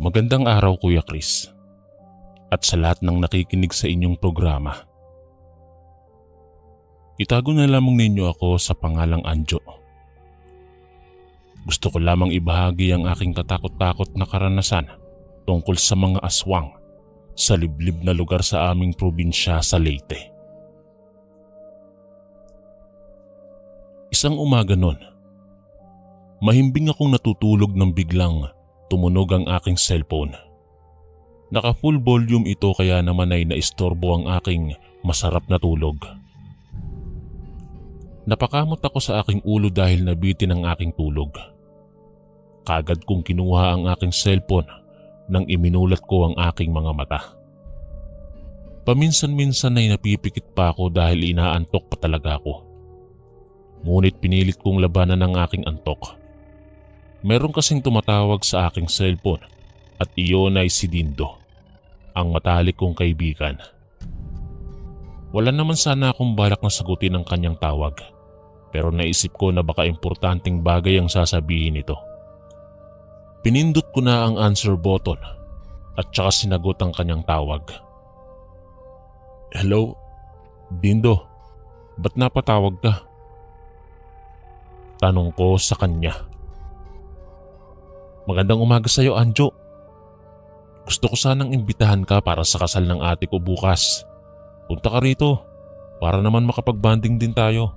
Magandang araw Kuya Chris at sa lahat ng nakikinig sa inyong programa. Itago na lamang ninyo ako sa pangalang Anjo. Gusto ko lamang ibahagi ang aking katakot-takot na karanasan tungkol sa mga aswang sa liblib na lugar sa aming probinsya sa Leyte. Isang umaga noon, mahimbing akong natutulog nang biglang tumunog ang aking cellphone. Naka full volume ito kaya naman ay naistorbo ang aking masarap na tulog. Napakamot ako sa aking ulo dahil nabitin ang aking tulog. Kagad kong kinuha ang aking cellphone nang iminulat ko ang aking mga mata. Paminsan-minsan ay napipikit pa ako dahil inaantok pa talaga ako. Ngunit pinilit kong labanan ang aking antok. Meron kasing tumatawag sa aking cellphone at iyon ay si Dindo, ang matalik kong kaibigan. Wala naman sana akong balak na sagutin ang kanyang tawag, pero naisip ko na baka importanteng bagay ang sasabihin nito. Pinindot ko na ang answer button at saka sinagot ang kanyang tawag. Hello, Dindo, ba't napatawag ka? Tanong ko sa kanya. Magandang umaga sa iyo, Anjo. Gusto ko sanang imbitahan ka para sa kasal ng ate ko bukas. Punta ka rito para naman makapag-banding din tayo.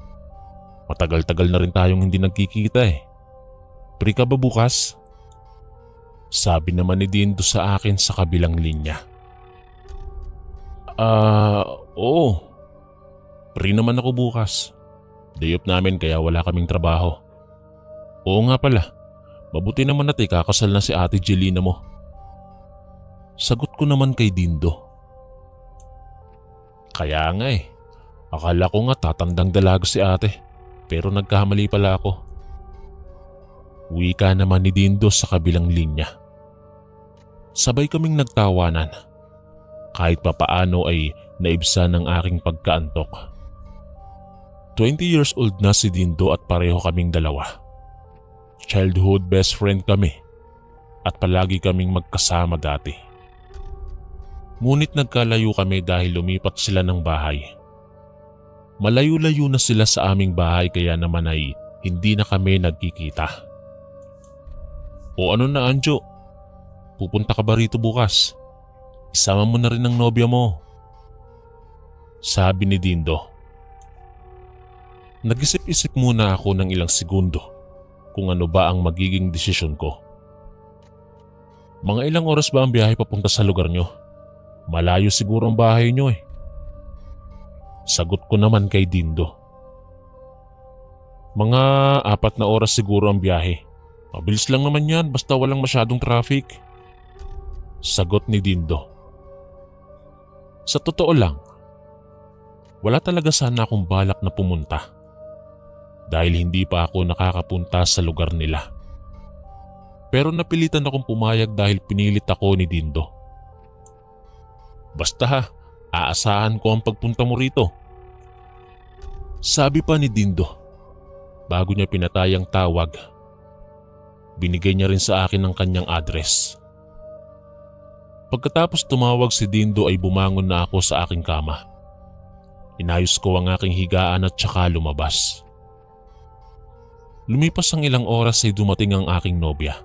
Matagal-tagal na rin tayong hindi nagkikita eh. Free ka ba bukas? Sabi naman ni Dindo sa akin sa kabilang linya. Oo. Free naman ako bukas. Day off namin kaya wala kaming trabaho. Oo nga pala. Mabuti naman na't ikakasal na si Ate Jelina mo. Sagot ko naman kay Dindo. Kaya nga eh. Akala ko nga tatandang dalaga si ate. Pero nagkamali pala ako. Wika naman ni Dindo sa kabilang linya. Sabay kaming nagtawanan. Kahit papaano ay naibsan ng aking pagkaantok. 20 years old na si Dindo at pareho kaming dalawa. Childhood best friend kami at palagi kaming magkasama dati. Ngunit nagkalayo kami dahil lumipat sila ng bahay. Malayo-layo na sila sa aming bahay kaya naman ay hindi na kami nagkikita. O ano na Anjo, pupunta ka ba rito bukas? Isama mo na rin ang nobya mo. Sabi ni Dindo. Nag-isip-isip muna ako ng ilang segundo kung ano ba ang magiging desisyon ko. Mga ilang oras ba ang biyahe papunta sa lugar nyo? Malayo siguro ang bahay nyo eh. Sagot ko naman kay Dindo. Mga 4 na oras siguro ang biyahe. Mabilis lang naman yan basta walang masyadong traffic. Sagot ni Dindo. Sa totoo lang, wala talaga sana akong balak na pumunta. Dahil hindi pa ako nakakapunta sa lugar nila. Pero napilitan akong pumayag dahil pinilit ako ni Dindo. Basta ha, aasahan ko ang pagpunta mo rito. Sabi pa ni Dindo. Bago niya pinatay ang tawag, binigay niya rin sa akin ang kanyang address. Pagkatapos tumawag si Dindo ay bumangon na ako sa aking kama. Inayos ko ang aking higaan at saka lumabas. Lumipas ang ilang oras ay dumating ang aking nobya.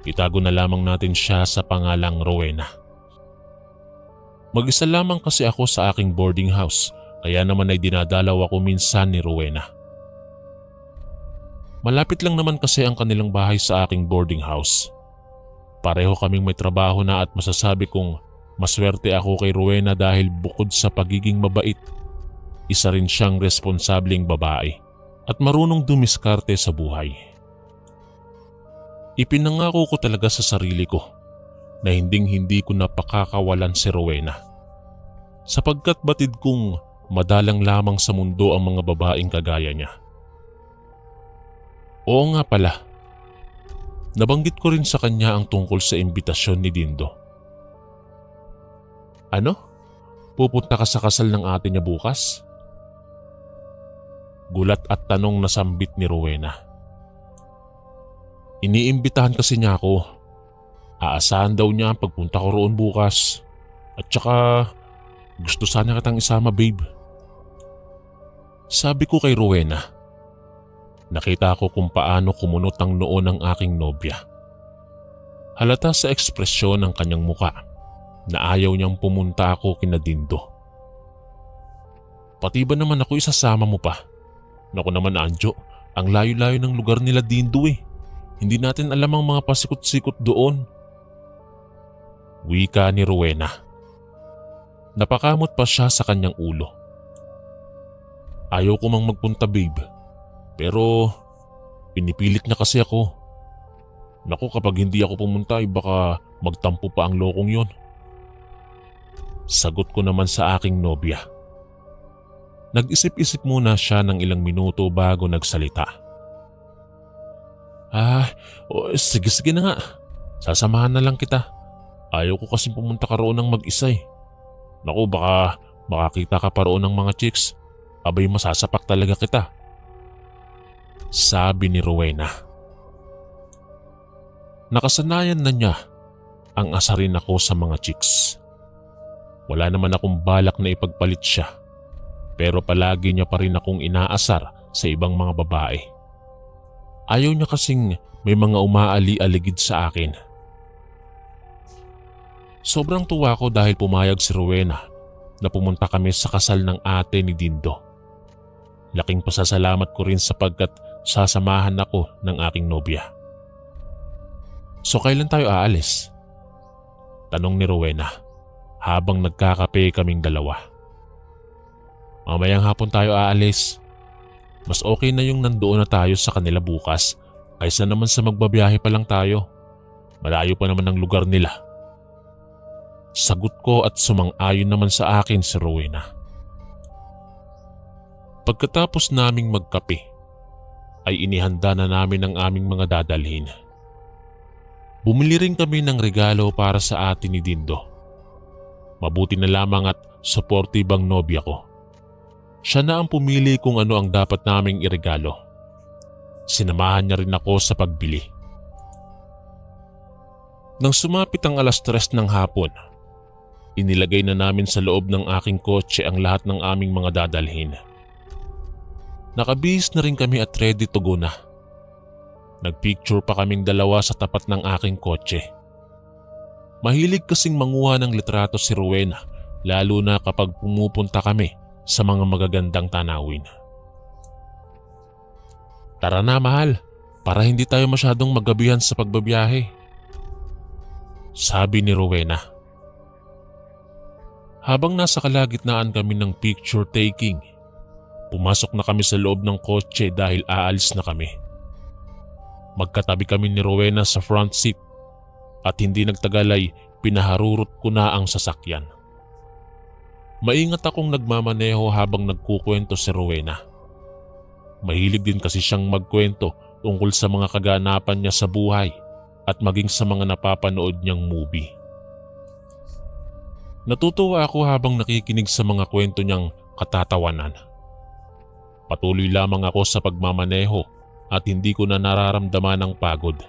Itago na lamang natin siya sa pangalang Rowena. Mag-isa lamang kasi ako sa aking boarding house kaya naman ay dinadalaw ako minsan ni Rowena. Malapit lang naman kasi ang kanilang bahay sa aking boarding house. Pareho kaming may trabaho na at masasabi kong maswerte ako kay Rowena dahil bukod sa pagiging mabait, isa rin siyang responsableng babae at marunong dumiskarte sa buhay. Ipinangako ko talaga sa sarili ko na hindi ko napakakawalan si Rowena. Sapagkat batid kong madalang lamang sa mundo ang mga babaeng kagaya niya. Oo nga pala, nabanggit ko rin sa kanya ang tungkol sa imbitasyon ni Dindo. Ano? Pupunta ka sa kasal ng ate niya bukas? Gulat at tanong na sambit ni Rowena. Iniimbitahan kasi niya ako. Aasahan daw niya ang pagpunta ko roon bukas. At saka gusto sana kitang isama, babe. Sabi ko kay Rowena. Nakita ko kung paano kumunot ang noo ng aking nobya. Halata sa ekspresyon ng kanyang muka na ayaw niyang pumunta ako kina Dindo. Pati ba naman ako isasama mo pa? Naku naman, Anjo, ang layo-layo ng lugar nila Dindo eh. Hindi natin alam ang mga pasikot-sikot doon. Wika ni Rowena. Napakamot pa siya sa kanyang ulo. Ayaw ko mang magpunta, babe. Pero pinipilit niya kasi ako. Naku, kapag hindi ako pumunta ay baka magtampo pa ang lokong yon. Sagot ko naman sa aking nobya. Nag-isip-isip muna siya ng ilang minuto bago nagsalita. Sige na nga. Sasamahan na lang kita. Ayaw ko kasing pumunta ka roon ng mag-isa eh. Naku, baka makakita ka pa roon ng mga chicks. Abay, masasapak talaga kita. Sabi ni Rowena. Nakasanayan na niya ang asarin ako sa mga chicks. Wala naman akong balak na ipagpalit siya, pero palagi niya pa rin akong inaasar sa ibang mga babae. Ayaw niya kasing may mga umaali-aligid sa akin. Sobrang tuwa ko dahil pumayag si Rowena na pumunta kami sa kasal ng ate ni Dindo. Laking pasasalamat ko rin sapagkat sasamahan ako ng aking nobya. So kailan tayo aalis? Tanong ni Rowena habang nagkakape kaming dalawa. Mamayang hapon tayo aalis. Mas okay na yung nandoon na tayo sa kanila bukas kaysa naman sa magbabiyahe pa lang tayo. Malayo pa naman ang lugar nila. Sagot ko at sumang-ayon naman sa akin si Rowena. Pagkatapos naming magkape, ay inihanda na namin ang aming mga dadalhin. Bumili rin kami ng regalo para sa ate ni Dindo. Mabuti na lamang at supportive ang nobya ko. Siya na ang pumili kung ano ang dapat naming iregalo. Sinamahan niya rin ako sa pagbili. Nang sumapit ang 3:00 ng hapon, inilagay na namin sa loob ng aking kotse ang lahat ng aming mga dadalhin. Nakabihis na rin kami at ready to go na. Nagpicture pa kaming dalawa sa tapat ng aking kotse. Mahilig kasing manguha ng litrato si Rowena, lalo na kapag pumupunta kami sa mga magagandang tanawin. Tara na, mahal, para hindi tayo masyadong magabihan sa pagbabiyahe. Sabi ni Rowena. Habang nasa kalagitnaan kami ng picture taking, pumasok na kami sa loob ng kotse dahil aalis na kami. Magkatabi kami ni Rowena sa front seat at hindi nagtagal ay pinaharurot ko na ang sasakyan. Maingat akong nagmamaneho habang nagkukwento si Rowena. Mahilig din kasi siyang magkwento tungkol sa mga kaganapan niya sa buhay at maging sa mga napapanood niyang movie. Natutuwa ako habang nakikinig sa mga kwento niyang katatawanan. Patuloy lamang ako sa pagmamaneho at hindi ko na nararamdaman ang pagod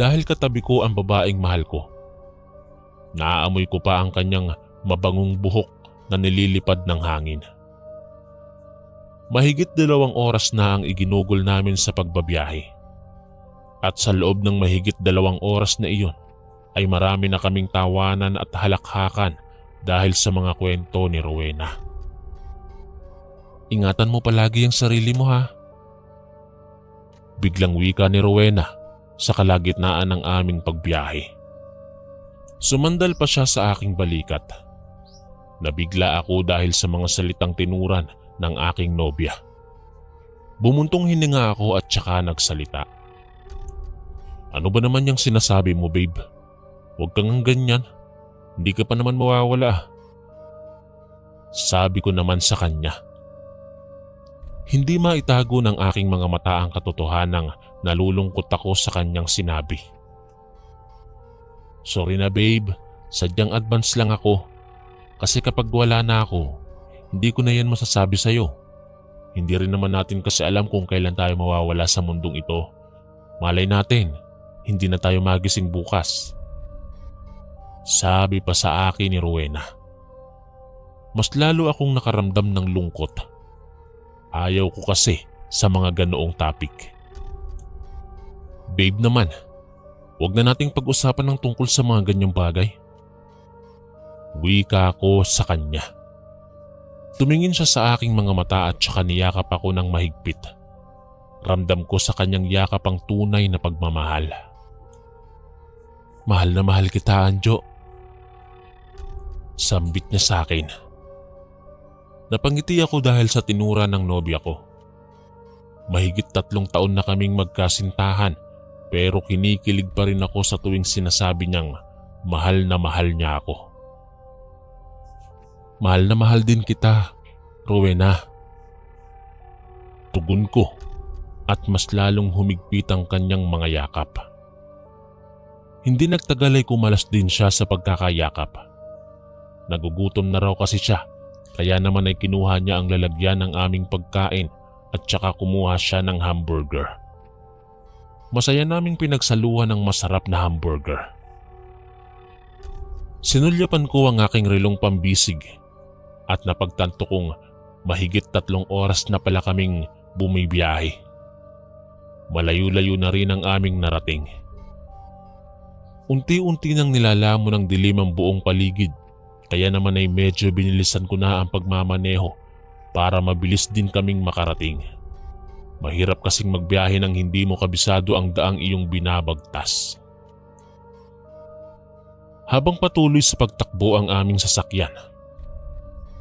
dahil katabi ko ang babaeng mahal ko. Naaamoy ko pa ang kanyang mabangong buhok na nililipad ng hangin. Mahigit 2 oras na ang iginugol namin sa pagbabiyahe. At sa loob ng mahigit 2 oras na iyon ay marami na kaming tawanan at halakhakan dahil sa mga kwento ni Rowena. Ingatan mo palagi ang sarili mo, ha? Biglang wika ni Rowena sa kalagitnaan ng aming pagbiyahe. Sumandal pa siya sa aking balikat. Nabigla ako dahil sa mga salitang tinuran ng aking nobya. Bumuntong hininga ako at saka nagsalita. Ano ba naman yung sinasabi mo, babe? Huwag kang ganyan. Hindi ka pa naman mawawala. Sabi ko naman sa kanya. Hindi maitago ng aking mga mata ang katotohanang nalulungkot ako sa kanyang sinabi. Sorry na, babe, sadyang advance lang ako. Kasi kapag wala na ako, hindi ko na yan masasabi sa'yo. Hindi rin naman natin kasi alam kung kailan tayo mawawala sa mundong ito. Malay natin, hindi na tayo magising bukas. Sabi pa sa akin ni Rowena. Mas lalo akong nakaramdam ng lungkot. Ayaw ko kasi sa mga ganoong topic. Babe naman, huwag na nating pag-usapan ng tungkol sa mga ganyang bagay. Wika ko sa kanya. Tumingin siya sa aking mga mata at saka niyakap ako ng mahigpit. Ramdam ko sa kanyang yakap ang tunay na pagmamahal. Mahal na mahal kita, Anjo. Sambit niya sa akin. Napangiti ako dahil sa tinura ng nobya ko. Mahigit 3 taon na kaming magkasintahan pero kinikilig pa rin ako sa tuwing sinasabi niyang mahal na mahal niya ako. Mahal na mahal din kita, Rowena. Tugon ko at mas lalong humigpit ang kanyang mga yakap. Hindi nagtagal ay kumalas din siya sa pagkakayakap. Nagugutom na raw kasi siya. Kaya naman ay kinuha niya ang lalagyan ng aming pagkain at saka kumuha siya ng hamburger. Masaya naming pinagsaluhan ng masarap na hamburger. Sinulyapan ko ang aking relong pambisig at napagtanto kong mahigit 3 oras na pala kaming bumibiyahe. Malayo-layo na rin ang aming narating. Unti-unti nang nilalamon ng dilim ang buong paligid. Kaya naman ay medyo binilisan ko na ang pagmamaneho para mabilis din kaming makarating. Mahirap kasing magbiyahe nang hindi mo kabisado ang daang iyong binabagtas. Habang patuloy sa pagtakbo ang aming sasakyan,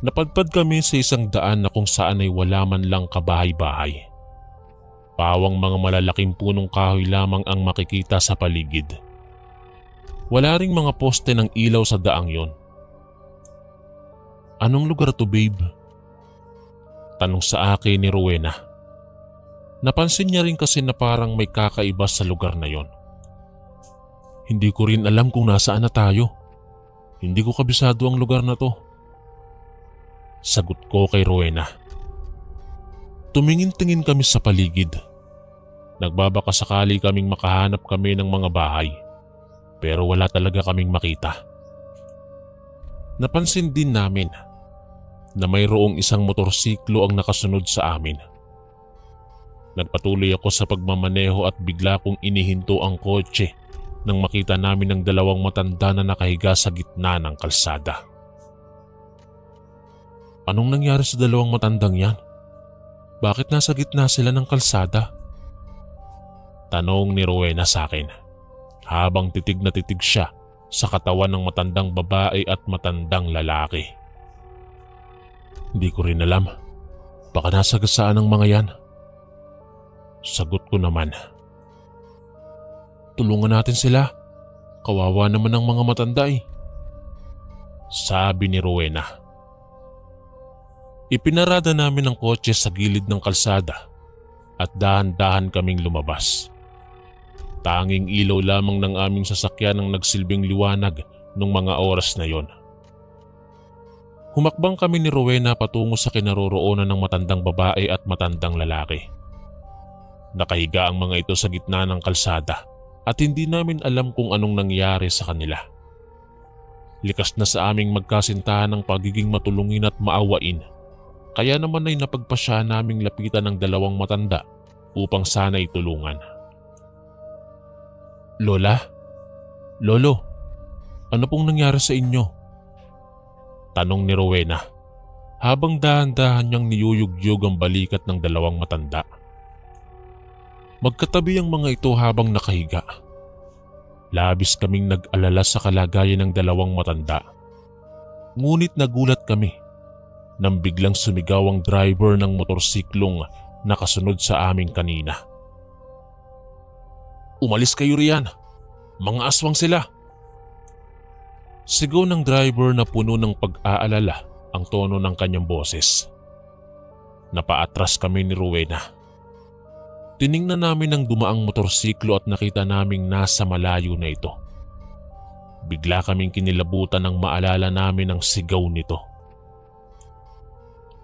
napadpad kami sa isang daan na kung saan ay wala man lang kabahay-bahay. Pawang mga malalaking punong kahoy lamang ang makikita sa paligid. Wala ring mga poste ng ilaw sa daang yon. Anong lugar to, babe? Tanong sa akin ni Rowena. Napansin niya rin kasi na parang may kakaiba sa lugar na yon. Hindi ko rin alam kung nasaan na tayo. Hindi ko kabisado ang lugar na to. Sagot ko kay Rowena. Tumingin-tingin kami sa paligid. Nagbabaka sakali kaming makahanap kami ng mga bahay. Pero wala talaga kaming makita. Napansin din namin na mayroong isang motorsiklo ang nakasunod sa amin. Nagpatuloy ako sa pagmamaneho at bigla kong inihinto ang kotse nang makita namin ang 2 matanda na nakahiga sa gitna ng kalsada. Anong nangyari sa 2 matandang yan? Bakit nasa gitna sila ng kalsada? Tanong ni Rowena sa akin habang titig na titig siya sa katawan ng matandang babae at matandang lalaki. Hindi ko rin alam. Baka nasa gasaan ng mga yan. Sagot ko naman. Tulungan natin sila. Kawawa naman ang mga matanda eh. Sabi ni Rowena. Ipinarada namin ang kotse sa gilid ng kalsada at dahan-dahan kaming lumabas. Tanging ilaw lamang ng aming sasakyan ang nagsilbing liwanag nung mga oras na yon. Humakbang kami ni Rowena patungo sa kinaroroonan ng matandang babae at matandang lalaki. Nakahiga ang mga ito sa gitna ng kalsada at hindi namin alam kung anong nangyari sa kanila. Likas na sa aming magkasintahan ng pagiging matulungin at maawain, kaya naman ay napagpasya naming lapitan ng 2 matanda upang sana'y tulungan. Lola? Lolo? Ano pong nangyari sa inyo? Tanong ni Rowena habang dahan-dahan niyang niyuyugyug ang balikat ng 2 matanda. Magkatabi ang mga ito habang nakahiga. Labis kaming nag-alala sa kalagayan ng 2 matanda. Ngunit nagulat kami nang biglang sumigaw ang driver ng motorsiklong nakasunod sa amin kanina. Umalis kayo riyan! Mga aswang sila! Sigaw ng driver na puno ng pag-aalala ang tono ng kanyang boses. Napaatras kami ni Rowena. Tiningnan namin ang dumaang motorsiklo at nakita naming nasa malayo na ito. Bigla kaming kinilabutan nang maalala namin ang sigaw nito.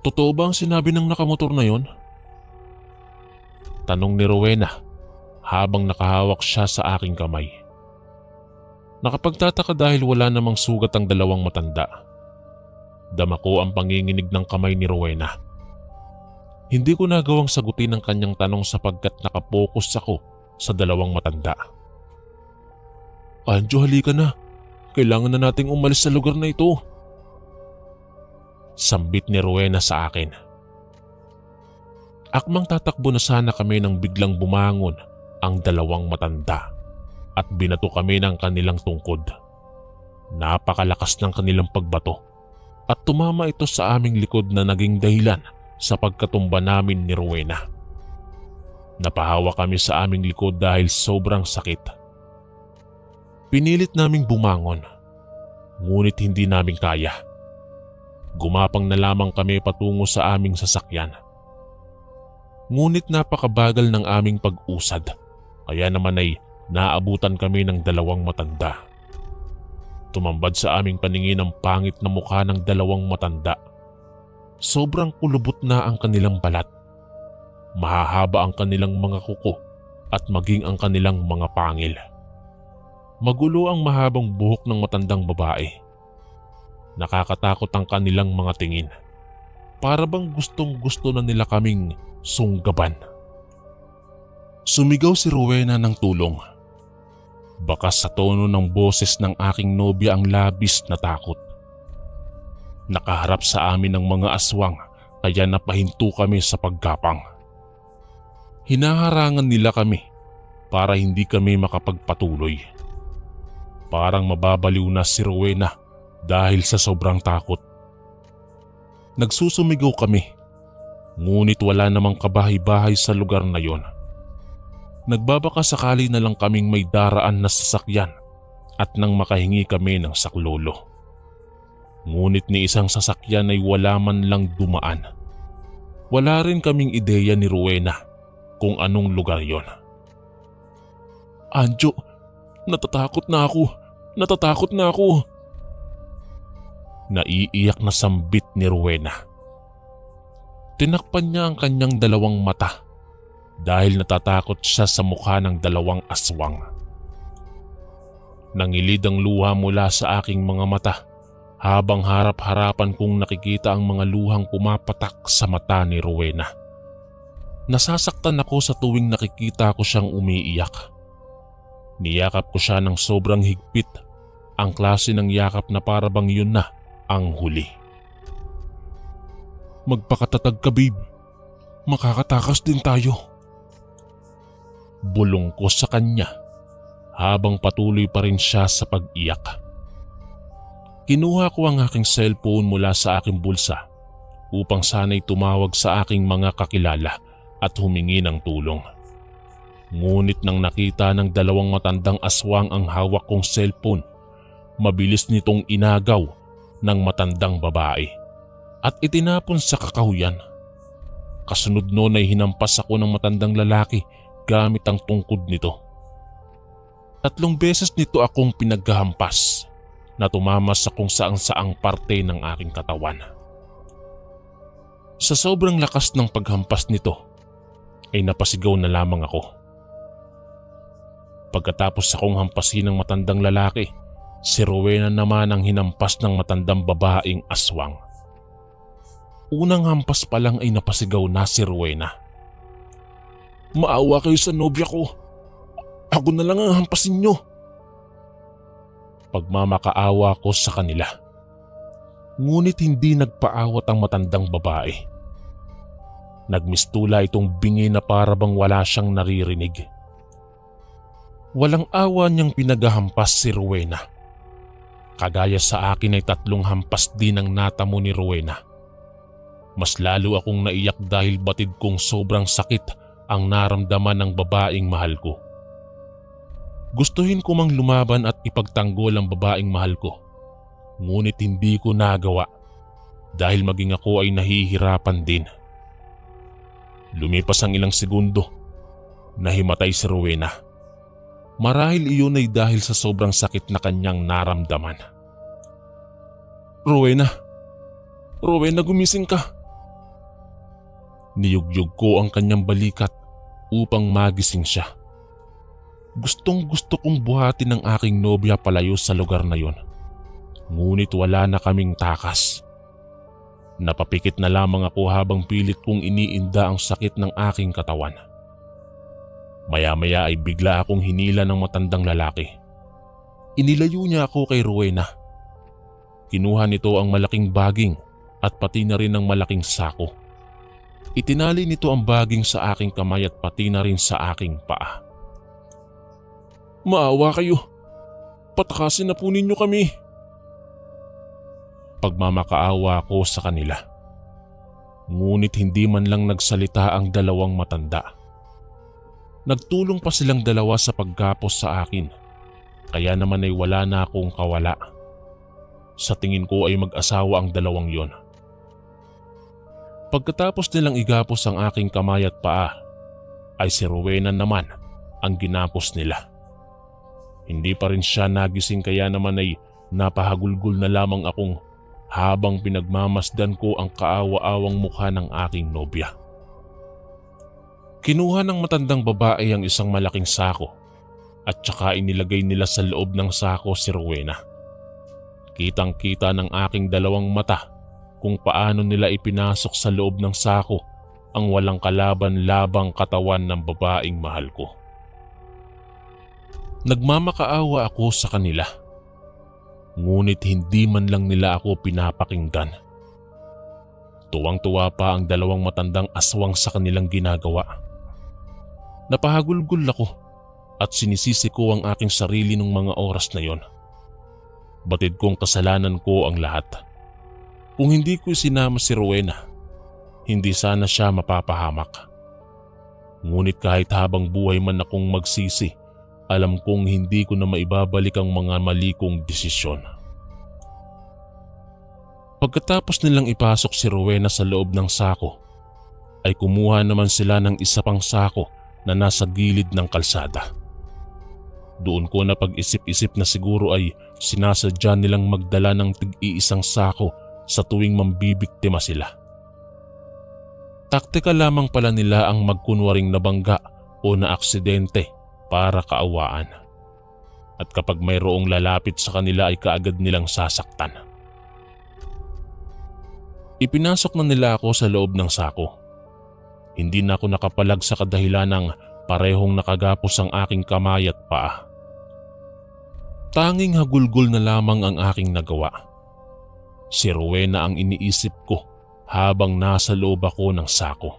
Totoo ba ang sinabi ng nakamotor na yon? Tanong ni Rowena habang nakahawak siya sa aking kamay. Nakapagtataka dahil wala namang sugat ang dalawang matanda. Dama ko ang panginginig ng kamay ni Rowena. Hindi ko nagawang sagutin ang kanyang tanong sapagkat nakapokus ako sa dalawang matanda. Anjo, halika na. Kailangan na nating umalis sa lugar na ito. Sambit ni Rowena sa akin. Akmang tatakbo na sana kami nang biglang bumangon ang dalawang matanda at binato kami ng kanilang tungkod. Napakalakas ng kanilang pagbato at tumama ito sa aming likod na naging dahilan sa pagkatumba namin ni Rowena. Napahawa kami sa aming likod dahil sobrang sakit. Pinilit naming bumangon, ngunit hindi namin kaya. Gumapang na lamang kami patungo sa aming sasakyan. Ngunit napakabagal ng aming pag-usad, kaya naman ay naabutan kami ng dalawang matanda. Tumambad sa aming paningin ang pangit na mukha ng dalawang matanda. Sobrang kulubot na ang kanilang balat. Mahahaba ang kanilang mga kuko at maging ang kanilang mga pangil. Magulo ang mahabang buhok ng matandang babae. Nakakatakot ang kanilang mga tingin. Para bang gustong-gusto na nila kaming sunggaban. Sumigaw si Rowena ng tulong. Bakas sa tono ng boses ng aking nobya ang labis na takot. Nakaharap sa amin ang mga aswang kaya napahinto kami sa paggapang. Hinaharangan nila kami para hindi kami makapagpatuloy. Parang mababaliw na si Rowena dahil sa sobrang takot. Nagsusumigaw kami, ngunit wala namang kabahay-bahay sa lugar na yon. Nagbabaka sakali na lang kaming may daraan na sasakyan at nang makahingi kami ng saklolo. Ngunit ni isang sasakyan ay wala man lang dumaan. Wala rin kaming ideya ni Rowena kung anong lugar yon. Anjo, natatakot na ako. Natatakot na ako. Naiiyak na sambit ni Rowena. Tinakpan niya ang kanyang dalawang mata dahil natatakot siya sa mukha ng dalawang aswang. Nangilid ang luha mula sa aking mga mata habang harap-harapan kong nakikita ang mga luhang pumapatak sa mata ni Rowena. Nasasaktan ako sa tuwing nakikita ko siyang umiiyak. Niyakap ko siya ng sobrang higpit, ang klase ng yakap na para bang yun na ang huli. Magpakatatag ka, babe. Makakatakas din tayo. Bulong ko sa kanya habang patuloy pa rin siya sa pag-iyak. Kinuha ko ang aking cellphone mula sa aking bulsa upang sana'y tumawag sa aking mga kakilala at humingi ng tulong. Ngunit nang nakita ng dalawang matandang aswang ang hawak kong cellphone, mabilis nitong inagaw ng matandang babae at itinapon sa kakahuyan. Kasunod noon ay hinampas ako ng matandang lalaki gamit ang tungkod nito. 3 beses nito akong pinaghahampas na tumama sa kung saan-saang parte ng aking katawan. Sa sobrang lakas ng paghampas nito ay napasigaw na lamang ako. Pagkatapos akong hampasin ng matandang lalaki, si Rowena naman ang hinampas ng matandang babaeng aswang. Unang hampas pa lang ay napasigaw na si Rowena. Maawa kayo sa nobya ko. Ako na lang ang hampasin nyo. Pagmamakaawa ko sa kanila. Ngunit hindi nagpaawat ang matandang babae. Nagmistula itong bingi na para bang wala siyang naririnig. Walang awa niyang pinaghahampas si Rowena. Kagaya sa akin ay 3 hampas din ang natamo ni Rowena. Mas lalo akong naiyak dahil batid kong sobrang sakit ang naramdaman ng babaeng mahal ko. Gustuhin ko mang lumaban at ipagtanggol ang babaeng mahal ko. Ngunit hindi ko nagawa dahil maging ako ay nahihirapan din. Lumipas ang ilang segundo, nahimatay si Rowena. Marahil iyon ay dahil sa sobrang sakit na kanyang naramdaman. Rowena! Rowena, gumising ka! Niyugyug ko ang kanyang balikat upang magising siya. Gustong gusto kong buhatin ng aking nobya palayo sa lugar na yon. Ngunit wala na kaming takas. Napapikit na lamang ako habang pilit kong iniinda ang sakit ng aking katawan. Maya-maya ay bigla akong hinila ng matandang lalaki. Inilayo niya ako kay Rowena. Kinuha nito ang malaking baging at pati na rin ang malaking sako. Itinali nito ang baging sa aking kamay at pati na rin sa aking paa. "Maawa kayo. Patakasin na po ninyo kami." Pagmamakaawa ako sa kanila. Ngunit hindi man lang nagsalita ang dalawang matanda. Nagtulong pa silang dalawa sa pagkapos sa akin, kaya naman ay wala na akong kawala. Sa tingin ko ay mag-asawa ang dalawang yon. Pagkatapos nilang igapos ang aking kamay at paa, ay si Rowena naman ang ginapos nila. Hindi pa rin siya nagising kaya naman ay napahagulgol na lamang akong habang pinagmamasdan ko ang kaawa-awang mukha ng aking nobya. Kinuha ng matandang babae ang isang malaking sako at saka inilagay nila sa loob ng sako si Rowena. Kitang-kita ng aking dalawang mata kung paano nila ipinasok sa loob ng sako ang walang kalaban-labang katawan ng babaeng mahal ko. Nagmamakaawa ako sa kanila. Ngunit hindi man lang nila ako pinapakinggan. Tuwang-tuwa pa ang dalawang matandang aswang sa kanilang ginagawa. Napahagulgol ako at sinisisi ko ang aking sarili ng mga oras na yon. Batid kong kasalanan ko ang lahat. Kung hindi ko sinama si Rowena, hindi sana siya mapapahamak. Ngunit kahit habang buhay man akong magsisi, alam kong hindi ko na maibabalik ang mga mali kong desisyon. Pagkatapos nilang ipasok si Rowena sa loob ng sako, ay kumuha naman sila ng isa pang sako na nasa gilid ng kalsada. Doon ko na pag-isip-isip na siguro ay sinasadya nilang magdala ng tig-iisang sako sa tuwing mambibiktima sila. Taktika lamang pala nila ang magkunwaring nabangga o naaksidente para kaawaan. At kapag mayroong lalapit sa kanila ay kaagad nilang sasaktan. Ipinasok na nila ako sa loob ng sako. Hindi na ako nakapalag sa kadahilan ng parehong nakagapos ang aking kamay at paa. Tanging hagulgol na lamang ang aking nagawa. Si Rowena ang iniisip ko habang nasa loob ako ng sako.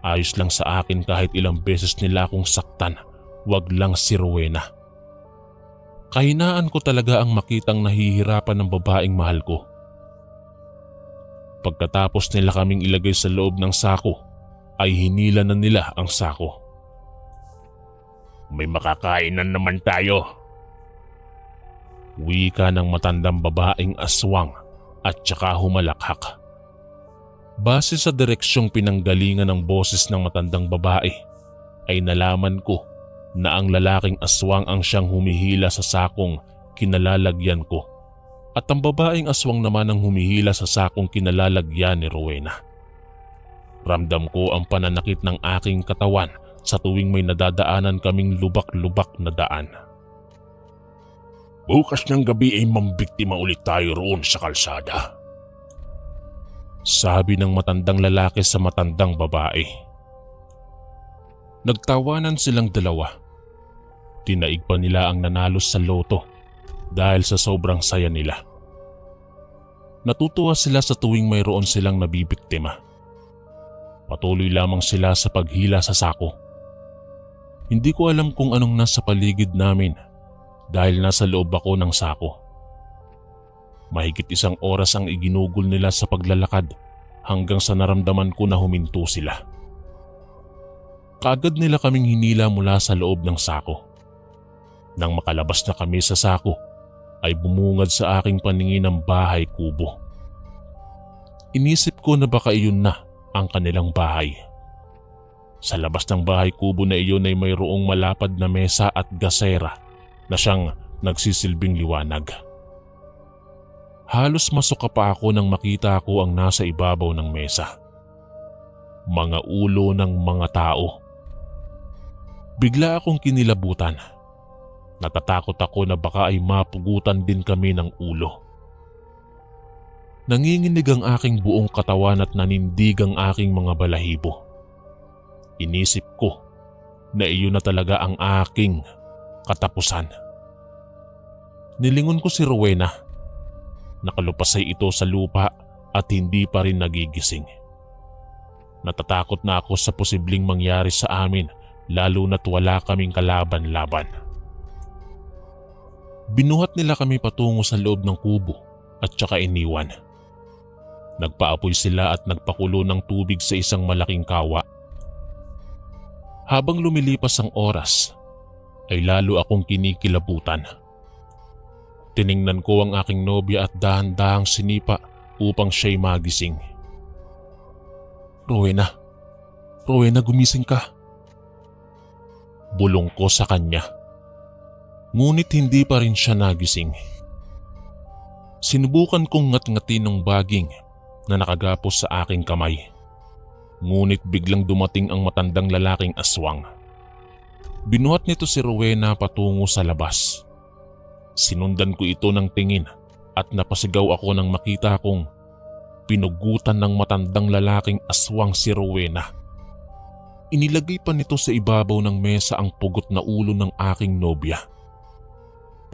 Ayos lang sa akin kahit ilang beses nila akong saktan, wag lang si Rowena. Kahinaan ko talaga ang makitang nahihirapan ng babaeng mahal ko. Pagkatapos nila kaming ilagay sa loob ng sako, ay hinila na nila ang sako. "May makakainan naman tayo," wika ng matandang babaeng aswang at saka humalakhak. Base sa direksyong pinanggalingan ng boses ng matandang babae, ay nalaman ko na ang lalaking aswang ang siyang humihila sa sakong kinalalagyan ko at ang babaeng aswang naman ang humihila sa sakong kinalalagyan ni Rowena. Ramdam ko ang pananakit ng aking katawan sa tuwing may nadadaanan kaming lubak-lubak na daan. "Bukas ng gabi ay mambiktima ulit tayo roon sa kalsada," sabi ng matandang lalaki sa matandang babae. Nagtawanan silang dalawa. Tinaig pa nila ang nanalo sa loto dahil sa sobrang saya nila. Natutuwa sila sa tuwing mayroon silang nabibiktima. Patuloy lamang sila sa paghila sa sako. Hindi ko alam kung anong nasa paligid namin dahil nasa loob ako ng sako. Mahigit 1 oras ang iginugol nila sa paglalakad hanggang sa naramdaman ko na huminto sila. Kaagad nila kaming hinila mula sa loob ng sako. Nang makalabas na kami sa sako, ay bumungad sa aking paningin ang bahay kubo. Inisip ko na baka iyon na ang kanilang bahay. Sa labas ng bahay kubo na iyon ay mayroong malapad na mesa at gasera na siyang nagsisilbing liwanag. Halos masuka pa ako nang makita ko ang nasa ibabaw ng mesa. Mga ulo ng mga tao. Bigla akong kinilabutan. Natatakot ako na baka ay mapugutan din kami ng ulo. Nanginginig ang aking buong katawan at nanindig ang aking mga balahibo. Inisip ko na iyon na talaga ang aking katapusan. Nilingon ko si Rowena. Nakalupasay ito sa lupa at hindi pa rin nagigising. Natatakot na ako sa posibleng mangyari sa amin lalo na't wala kaming kalaban-laban. Binuhat nila kami patungo sa loob ng kubo at saka iniwan. Nagpaapoy sila at nagpakulo ng tubig sa isang malaking kawa. Habang lumilipas ang oras, ay lalo akong kinikilabutan. Tiningnan ko ang aking nobya at dahan-dahang sinipa upang siya'y magising. Rowena, gumising ka. Bulong ko sa kanya. Ngunit hindi pa rin siya nagising. Sinubukan kong ngat-ngatin ng baging na nakagapos sa aking kamay. Ngunit biglang dumating ang matandang lalaking aswang. Binuhat nito si Rowena patungo sa labas. Sinundan ko ito ng tingin at napasigaw ako nang makita kong pinugutan ng matandang lalaking aswang si Rowena. Inilagay pa nito sa ibabaw ng mesa ang pugot na ulo ng aking nobya.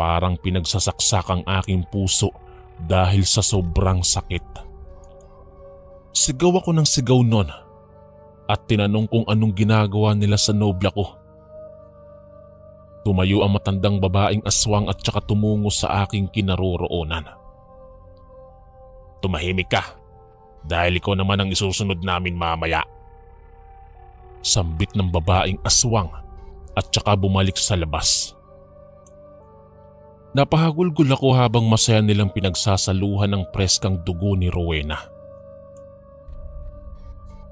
Parang pinagsasaksak ang aking puso dahil sa sobrang sakit. Sigaw ako ng sigaw nun at tinanong kung anong ginagawa nila sa nobya ko. Tumayo ang matandang babaeng aswang at saka tumungo sa aking kinaroroonan. Tumahimik ka dahil ikaw naman ang isusunod namin mamaya. Sambit ng babaeng aswang at saka bumalik sa labas. Napahagulgol ako habang masaya nilang pinagsasaluhan ng preskang dugo ni Rowena.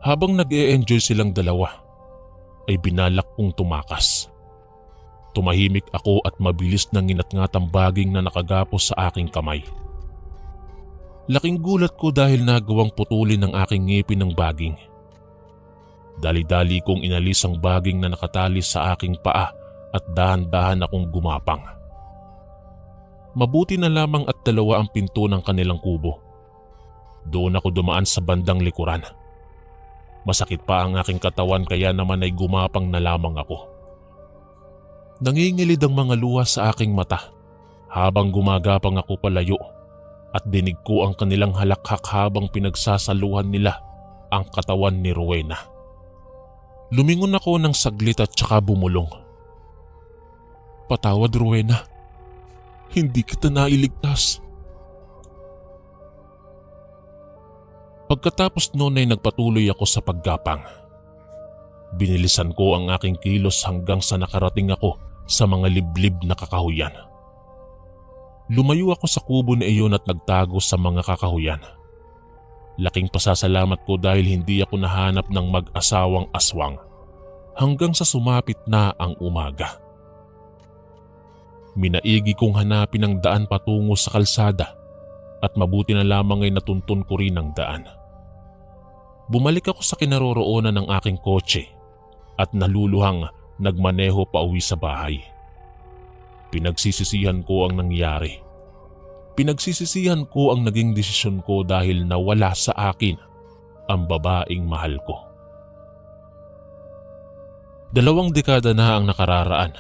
Habang nag-e-enjoy silang dalawa, ay binalak kong tumakas. Tumahimik ako at mabilis nang nginat-ngat ang baging na nakagapos sa aking kamay. Laking gulat ko dahil nagawang putulin ng aking ngipin ng baging. Dali-dali kong inalis ang baging na nakatali sa aking paa at dahan-dahan akong gumapang. Mabuti na lamang at dalawa ang pinto ng kanilang kubo. Doon ako dumaan sa bandang likuran. Masakit pa ang aking katawan kaya naman ay gumapang na lamang ako. Nangingilid ang mga luha sa aking mata habang gumagapang ako palayo at dinig ko ang kanilang halakhak habang pinagsasaluhan nila ang katawan ni Rowena. Lumingon ako ng saglit at saka bumulong. Patawad, Rowena. Hindi kita nailigtas. Pagkatapos noon ay nagpatuloy ako sa paggapang. Binilisan ko ang aking kilos hanggang sa nakarating ako sa mga liblib na kakahuyan. Lumayo ako sa kubo na iyon at nagtago sa mga kakahuyan. Laking pasasalamat ko dahil hindi ako nahanap ng mag-asawang aswang hanggang sa sumapit na ang umaga. Minaigi kong hanapin ang daan patungo sa kalsada at mabuti na lamang ay natuntun ko rin ang daan. Bumalik ako sa kinaroroonan ng aking kotse at naluluhang nagmaneho pa uwi sa bahay. Pinagsisisihan ko ang nangyari. Pinagsisisihan ko ang naging desisyon ko dahil nawala sa akin ang babaeng mahal ko. 2 dekada na ang nakararaan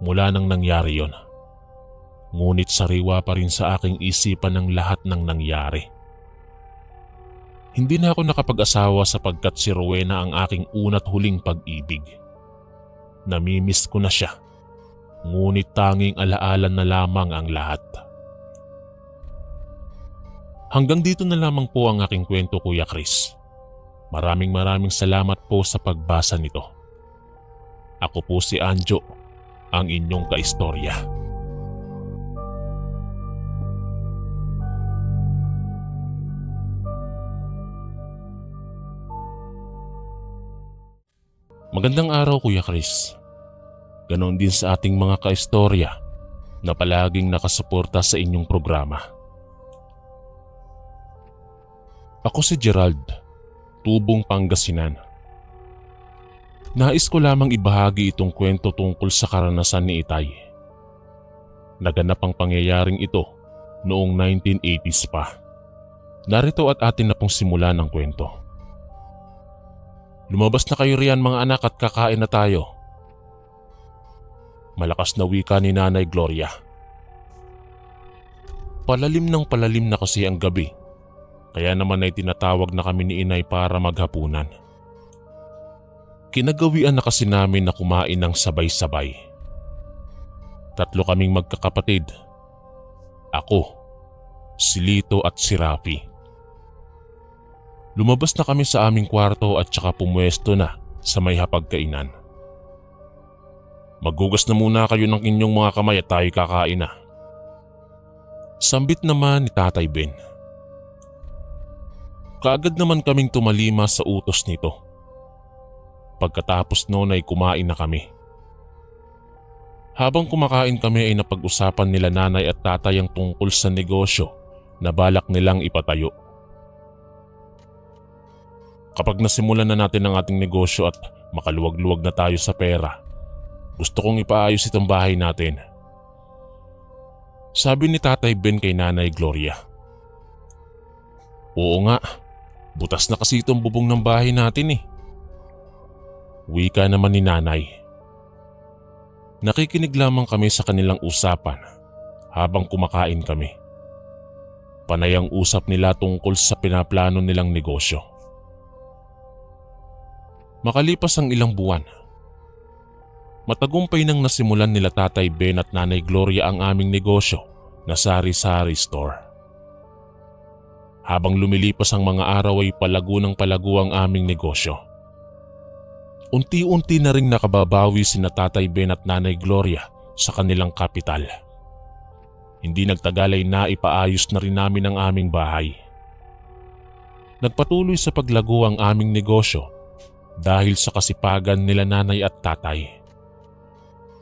mula nang nangyari yon. Ngunit sariwa pa rin sa aking isipan ng lahat ng nangyari. Hindi na ako nakapag-asawa sapagkat si Rowena ang aking una't huling pag-ibig. Namimiss ko na siya, ngunit tanging alaala na lamang ang lahat. Hanggang dito na lamang po ang aking kwento, Kuya Chris. Maraming salamat po sa pagbasa nito. Ako po si Anjo, ang inyong kaistorya. Magandang araw, Kuya Chris. Ganon din sa ating mga kaistorya na palaging nakasuporta sa inyong programa. Ako si Gerald, Tubong, Pangasinan. Nais ko lamang ibahagi itong kwento tungkol sa karanasan ni Itay. Naganap ang pangyayaring ito noong 1980s pa. Narito at atin na pong simulan ang kwento. Lumabas na kayo riyan mga anak at kakain na tayo. Malakas na wika ni Nanay Gloria. Palalim na kasi ang gabi, kaya naman ay tinatawag na kami ni Inay para maghapunan. Kinagawian na kasi namin na kumain ng sabay-sabay. 3 kaming magkakapatid. Ako, si Lito at si Rafi. Lumabas na kami sa aming kwarto at saka pumwesto na sa may hapagkainan. Maghugas na muna kayo ng inyong mga kamay at tayo kakain na. Sambit naman ni Tatay Ben. Kaagad naman kaming tumalima sa utos nito. Pagkatapos noon ay kumain na kami. Habang kumakain kami ay napag-usapan nila Nanay at Tatay ang tungkol sa negosyo na balak nilang ipatayo. Kapag nasimulan na natin ang ating negosyo at makaluwag-luwag na tayo sa pera, gusto kong ipaayos itong bahay natin. Sabi ni Tatay Ben kay Nanay Gloria. Oo nga, butas na kasi itong bubong ng bahay natin eh. Wika naman ni Nanay. Nakikinig lamang kami sa kanilang usapan habang kumakain kami. Panay ang usap nila tungkol sa pinaplano nilang negosyo. Makalipas ang ilang buwan, matagumpay nang nasimulan nila Tatay Ben at Nanay Gloria ang aming negosyo na sari-sari store. Habang lumilipas ang mga araw ay palago ng palago ang aming negosyo. Unti-unti na ring nakababawi sina Tatay Ben at Nanay Gloria sa kanilang kapital. Hindi nagtagal ay naipaayos na rin namin ang aming bahay. Nagpatuloy sa paglago ang aming negosyo dahil sa kasipagan nila Nanay at Tatay.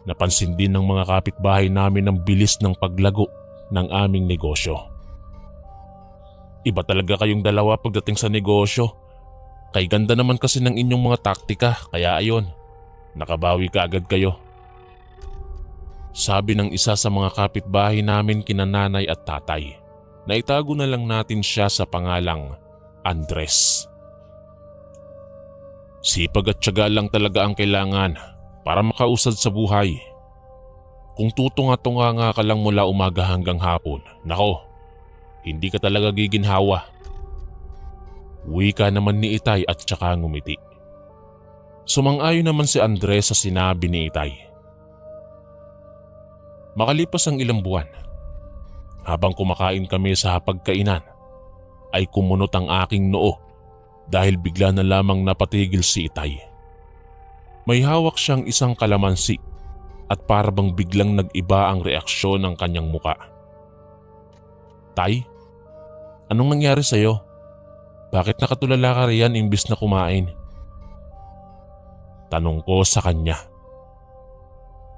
Napansin din ng mga kapitbahay namin ang bilis ng paglago ng aming negosyo. Iba talaga kayong dalawa pagdating sa negosyo. Kay ganda naman kasi ng inyong mga taktika, kaya ayon, nakabawi ka agad kayo. Sabi ng isa sa mga kapitbahay namin kina Nanay at Tatay, na itago na lang natin siya sa pangalang Andres. Sipag at tiyaga lang talaga ang kailangan para makausad sa buhay. Kung tutunga-tunga nga ka lang mula umaga hanggang hapon, nako, hindi ka talaga giginhawa. Wika naman ni Itay at saka ngumiti. Sumang-ayon naman si Andres sa sinabi ni Itay. Makalipas ang ilang buwan, habang kumakain kami sa hapagkainan, ay kumunot ang aking noo dahil bigla na lamang napatigil si Itay. May hawak siyang isang kalamansi at parabang biglang nag-iba ang reaksyon ng kanyang muka. Tay, anong nangyari sa'yo? Bakit nakatulala ka riyan imbis na kumain? Tanong ko sa kanya.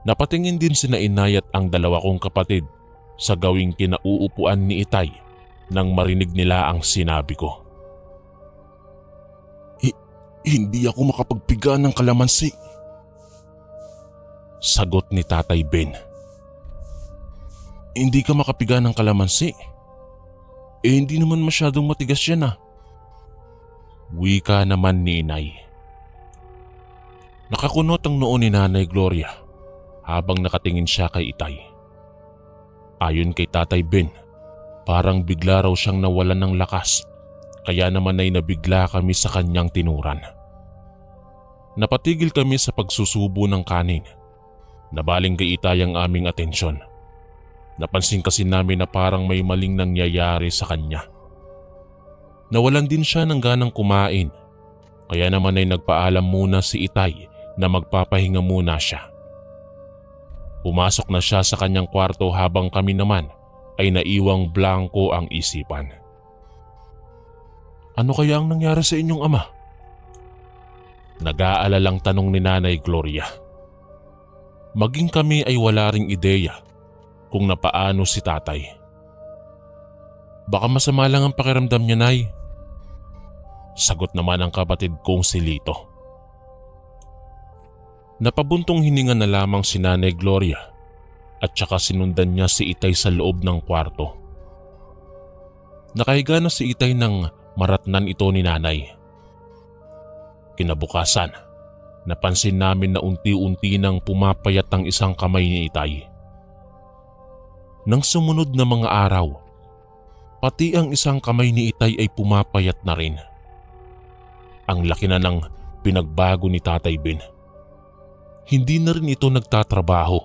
Napatingin din sina Inay at ang 2 kong kapatid sa gawing kinauupuan ni Itay nang marinig nila ang sinabi ko. Hindi ako makapagpiga ng kalamansi. Sagot ni Tatay Ben. Hindi ka makapiga ng kalamansi? Hindi naman masyadong matigas yan ah. Wika naman ni Inay. Nakakunot ang noo ni Nanay Gloria habang nakatingin siya kay Itay. Ayon kay Tatay Ben, parang bigla raw siyang nawalan ng lakas, kaya naman ay nabigla kami sa kanyang tinuran. Napatigil kami sa pagsusubo ng kanin. Nabaling kay Itay ang aming atensyon. Napansin kasi namin na parang may maling nangyayari sa kanya. Nawalan din siya ng ganang kumain, kaya naman ay nagpaalam muna si Itay na magpapahinga muna siya. Pumasok na siya sa kanyang kwarto habang kami naman ay naiwang blanko ang isipan. Ano kaya ang nangyari sa inyong ama? Nag-aalalang tanong ni Nanay Gloria. Maging kami ay wala ring ideya kung napaano si Tatay. Baka masama lang ang pakiramdam niya, Nay. Sagot naman ang kapatid kong si Lito. Napabuntong hininga na lamang si Nanay Gloria at saka sinundan niya si Itay sa loob ng kwarto. Nakahiga na si Itay nang maratnan ito ni Nanay. Kinabukasan, napansin namin na unti-unti nang pumapayat ang isang kamay ni Itay. Nang sumunod na mga araw, pati ang isang kamay ni Itay ay pumapayat na rin. Ang laki na ng pinagbago ni Tatay Ben. Hindi na rin ito nagtatrabaho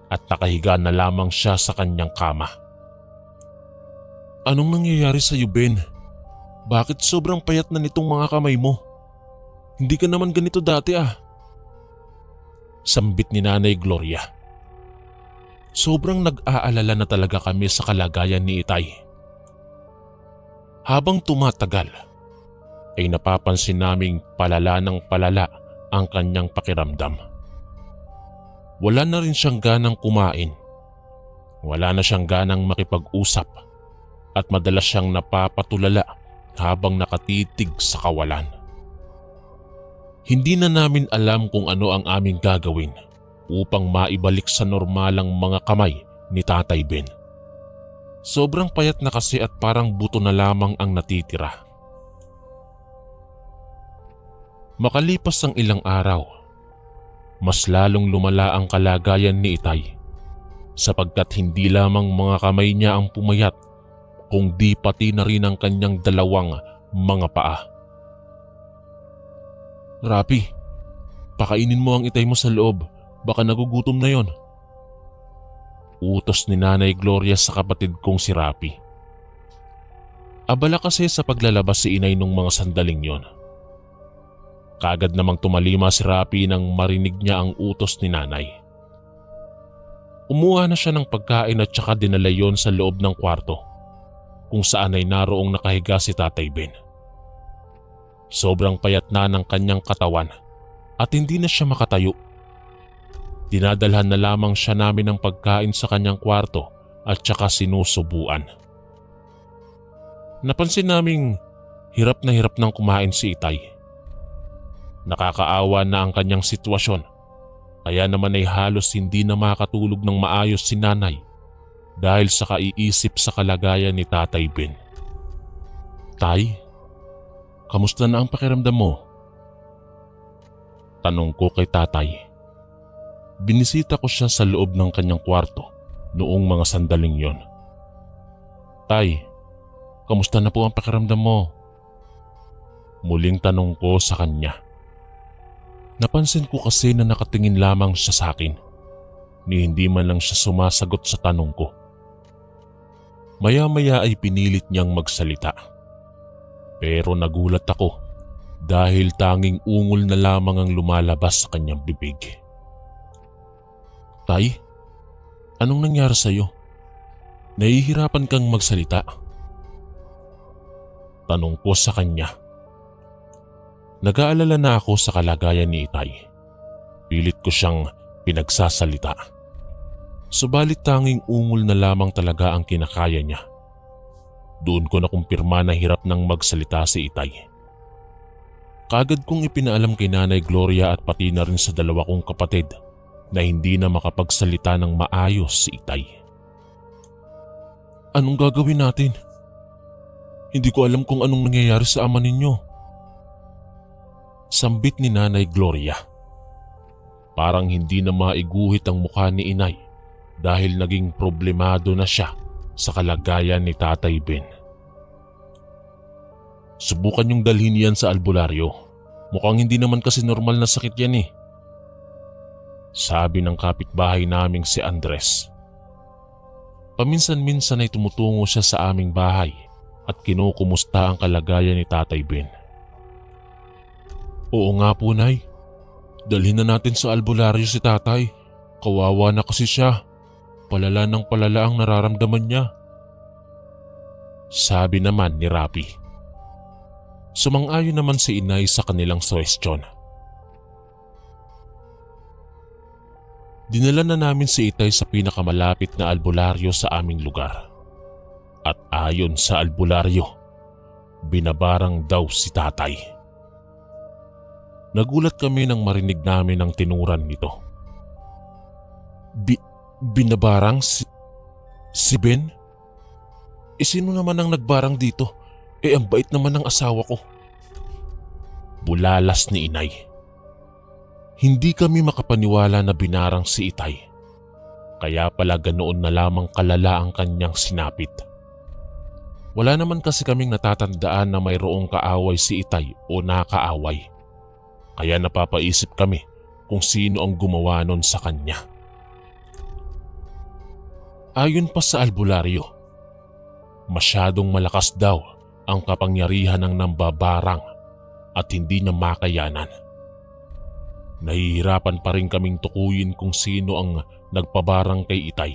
at nakahiga na lamang siya sa kanyang kama. Anong nangyayari sa iyo, Ben? Bakit sobrang payat na nitong mga kamay mo? Hindi ka naman ganito dati Sambit ni Nanay Gloria. Sobrang nag-aalala na talaga kami sa kalagayan ni Itay. Habang tumatagal, ay napapansin naming palala ng palala ang kanyang pakiramdam. Wala na rin siyang ganang kumain. Wala na siyang ganang makipag-usap at madalas siyang napapatulala habang nakatitig sa kawalan. Hindi na namin alam kung ano ang aming gagawin upang maibalik sa normalang mga kamay ni Tatay Ben. Sobrang payat na kasi at parang buto na lamang ang natitira. Makalipas ang ilang araw, mas lalong lumala ang kalagayan ni Itay sapagkat hindi lamang mga kamay niya ang pumayat kundi pati na rin ang kanyang dalawang mga paa. Rapi, pakainin mo ang Itay mo sa loob, baka nagugutom na yon. Utos ni Nanay Gloria sa kapatid kong si Rapi. Abala kasi sa paglalabas si Inay nung mga sandaling yon. Kaagad namang tumalima si Rapi nang marinig niya ang utos ni Nanay. Umuha na siya ng pagkain at saka dinala yon sa loob ng kwarto kung saan ay naroong nakahiga si Tatay Ben. Sobrang payat na ng kanyang katawan at hindi na siya makatayo. Dinadalhan na lamang siya namin ng pagkain sa kanyang kwarto at saka sinusubuan. Napansin naming hirap nang kumain si Itay. Nakakaawa na ang kanyang sitwasyon, kaya naman ay halos hindi na makatulog ng maayos si Nanay dahil sa kaiisip sa kalagayan ni Tatay Ben. Tay, kamusta na ang pakiramdam mo? Tanong ko kay Tatay. Binisita ko siya sa loob ng kanyang kwarto noong mga sandaling yon. Tay, kamusta na po ang pakiramdam mo? Muling tanong ko sa kanya. Napansin ko kasi na nakatingin lamang siya sa akin, ni hindi man lang siya sumasagot sa tanong ko. Maya-maya ay pinilit niyang magsalita. Pero nagulat ako dahil tanging ungol na lamang ang lumalabas sa kanyang bibig. Tay, anong nangyari sa iyo? Nahihirapan kang magsalita? Tanong ko sa kanya. Nag-aalala na ako sa kalagayan ni Itay. Pilit ko siyang pinagsasalita. Subalit tanging ungol na lamang talaga ang kinakaya niya. Doon ko nakumpirma na hirap nang magsalita si Itay. Kaagad kong ipinaalam kay Nanay Gloria at pati na rin sa dalawa kong kapatid na hindi na makapagsalita ng maayos si Itay. Anong gagawin natin? Hindi ko alam kung anong nangyayari sa ama ninyo. Sambit ni Nanay Gloria. Parang hindi na maiguhit ang mukha ni Inay dahil naging problemado na siya sa kalagayan ni Tatay Ben. Subukan yung dalhin yan sa albularyo. Mukhang hindi naman kasi normal na sakit yan Sabi ng kapitbahay naming si Andres. Paminsan-minsan ay tumutungo siya sa aming bahay at kinukumusta ang kalagayan ni Tatay Ben. Oo nga po, Nay. Dalhin na natin sa albularyo si Tatay. Kawawa na kasi siya. Palala ng palala ang nararamdaman niya. Sabi naman ni Rapi. Sumang-ayon naman si Inay sa kanilang suwestyon. Dinala na namin si Itay sa pinakamalapit na albularyo sa aming lugar. At ayon sa albularyo, binabarang daw si Tatay. Nagulat kami nang marinig namin ang tinuran nito. Binabarang si Ben? Sino naman ang nagbarang dito? Ang bait naman ng asawa ko. Bulalas ni inay. Hindi kami makapaniwala na binarang si Itay. Kaya pala ganoon na lamang kalala ang kanyang sinapit. Wala naman kasi kaming natatandaan na mayroong kaaway si Itay o nakaaway. Kaya napapaisip kami kung sino ang gumawa nun sa kanya. Ayon pa sa albularyo, masyadong malakas daw ang kapangyarihan ng nambabarang at hindi niya makayanan. Nahihirapan pa rin kaming tukuyin kung sino ang nagpabarang kay Itay.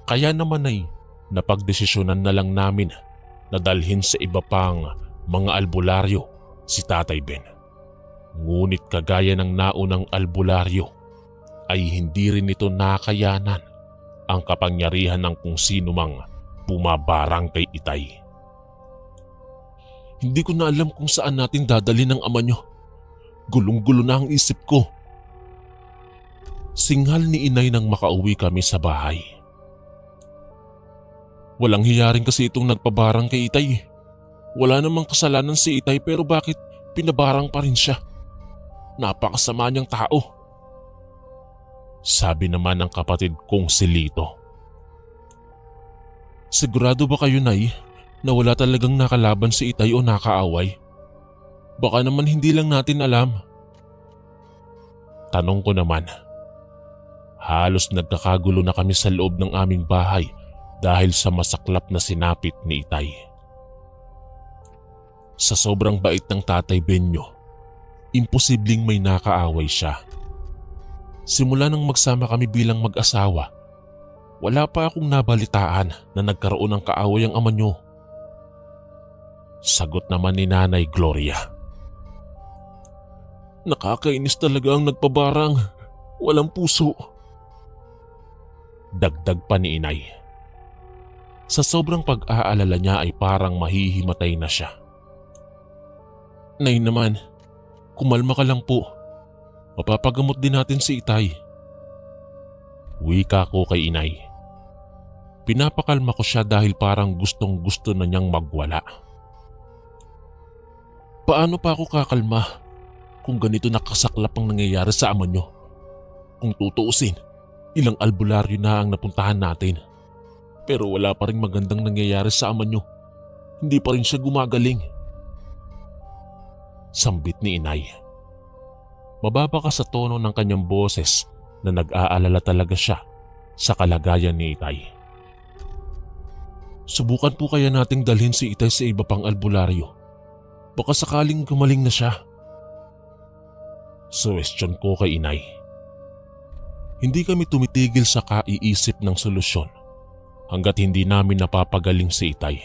Kaya naman ay napagdesisyonan na lang namin na dalhin sa iba pang mga albularyo si Tatay Ben. Ngunit kagaya ng naunang albularyo ay hindi rin ito nakayanan ang kapangyarihan ng kung sino mang bumabarang kay Itay. Hindi ko na alam kung saan natin dadalhin ang ama niyo. Gulong-gulo na ang isip ko. Singhal ni inay nang makauwi kami sa bahay. Walang hiyaring kasi itong nagpabarang kay Itay. Wala namang kasalanan si Itay pero bakit pinabarang pa rin siya? Napakasama niyang tao. Sabi naman ng kapatid kong si Lito. Sigurado ba kayo, Nay, na wala talagang nakalaban si Itay o nakaaway? Baka naman hindi lang natin alam. Tanong ko naman. Halos nagkakagulo na kami sa loob ng aming bahay dahil sa masaklap na sinapit ni Itay. Sa sobrang bait ng Tatay Benyo, imposibleng may nakaaway siya. Simula nang magsama kami bilang mag-asawa, wala pa akong nabalitaan na nagkaroon ng kaaway ang ama niyo. Sagot naman ni Nanay Gloria. Nakakainis talaga ang nagpabarang. Walang puso. Dagdag pa ni inay. Sa sobrang pag-aalala niya ay parang mahihimatay na siya. Nay naman, kumalma ka lang po. Mapapagamot din natin si Itay. Wika ko kay inay. Pinapakalma ko siya dahil parang gustong gusto na niyang magwala. Paano pa ako kakalma kung ganito nakasaklap ang nangyayari sa ama niyo? Kung tutuusin, ilang albularyo na ang napuntahan natin. Pero wala pa rin magandang nangyayari sa ama niyo. Hindi pa rin siya gumagaling. Sambit ni inay. Mababa ka sa tono ng kanyang boses na nag-aalala talaga siya sa kalagayan ni Itay. Subukan po kaya nating dalhin si Itay sa iba pang albularyo. Baka sakaling gumaling na siya. Suwestyon ko kay inay. Hindi kami tumitigil sa kaiisip ng solusyon hanggat hindi namin napapagaling si Itay.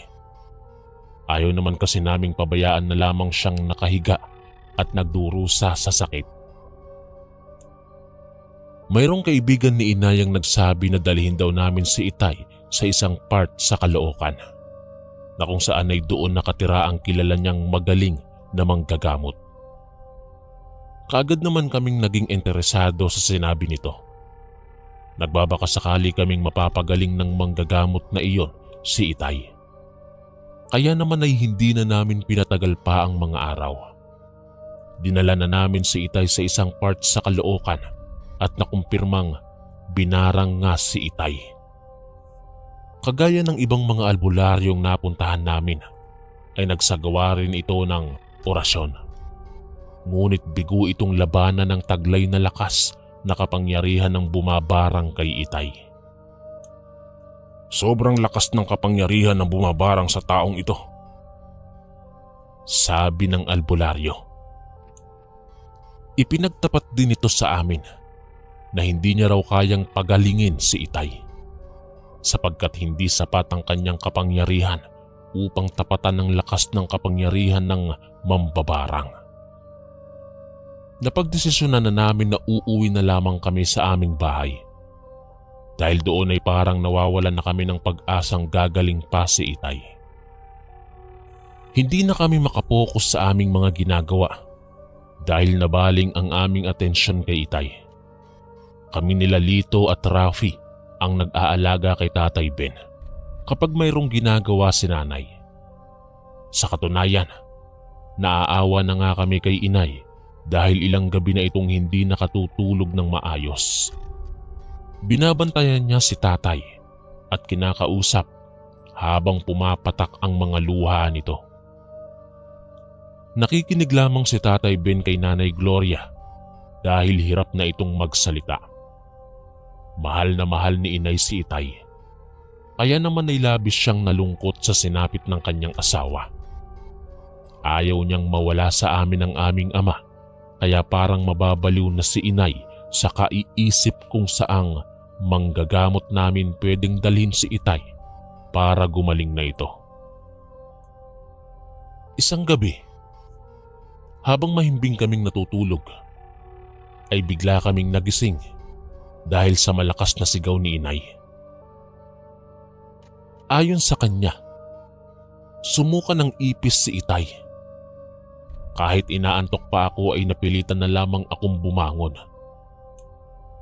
Ayaw naman kasi naming pabayaan na lamang siyang nakahiga at nagdurusa sa sakit. Mayroong kaibigan ni inay ang nagsabi na dalhin daw namin si Itay sa isang part sa Caloocan na kung saan ay doon nakatira ang kilala niyang magaling na manggagamot. Kaagad naman kaming naging interesado sa sinabi nito. Nagbabaka sakali kaming mapapagaling ng manggagamot na iyon si Itay. Kaya naman ay hindi na namin pinatagal pa ang mga araw. Dinala na namin si Itay sa isang part sa Caloocan at nakumpirmang binarang nga si Itay. Kagaya ng ibang mga albularyong napuntahan namin, ay nagsagawa rin ito ng orasyon. Ngunit bigo itong labanan ng taglay na lakas na kapangyarihan ng bumabarang kay Itay. Sobrang lakas ng kapangyarihan ng bumabarang sa taong ito, sabi ng albularyo. Ipinagtapat din ito sa amin na hindi niya raw kayang pagalingin si Itay sapagkat hindi sapat ang kanyang kapangyarihan upang tapatan ng lakas ng kapangyarihan ng mambabarang. Napagdesisyonan na namin na uuwi na lamang kami sa aming bahay dahil doon ay parang nawawalan na kami ng pag-asang gagaling pa si Itay. Hindi na kami makapokus sa aming mga ginagawa dahil nabaling ang aming atensyon kay Itay. Kami nila Lito at Rafi ang nag-aalaga kay Tatay Ben kapag mayroong ginagawa si nanay. Sa katunayan, naaawa na nga kami kay Inay dahil ilang gabi na itong hindi nakatutulog ng maayos. Binabantayan niya si Tatay at kinakausap habang pumapatak ang mga luha nito. Nakikinig lamang si Tatay Ben kay Nanay Gloria dahil hirap na itong magsalita. Mahal na mahal ni Inay si Itay, kaya naman ay labis siyang nalungkot sa sinapit ng kanyang asawa. Ayaw niyang mawala sa amin ang aming ama, kaya parang mababaliw na si Inay sa kaiisip kung saang manggagamot namin pwedeng dalhin si Itay para gumaling na ito. Isang gabi, habang mahimbing kaming natutulog, ay bigla kaming nagising dahil sa malakas na sigaw ni Inay. Ayon sa kanya, sumuka ng ipis si Itay. Kahit inaantok pa ako ay napilitan na lamang akong bumangon.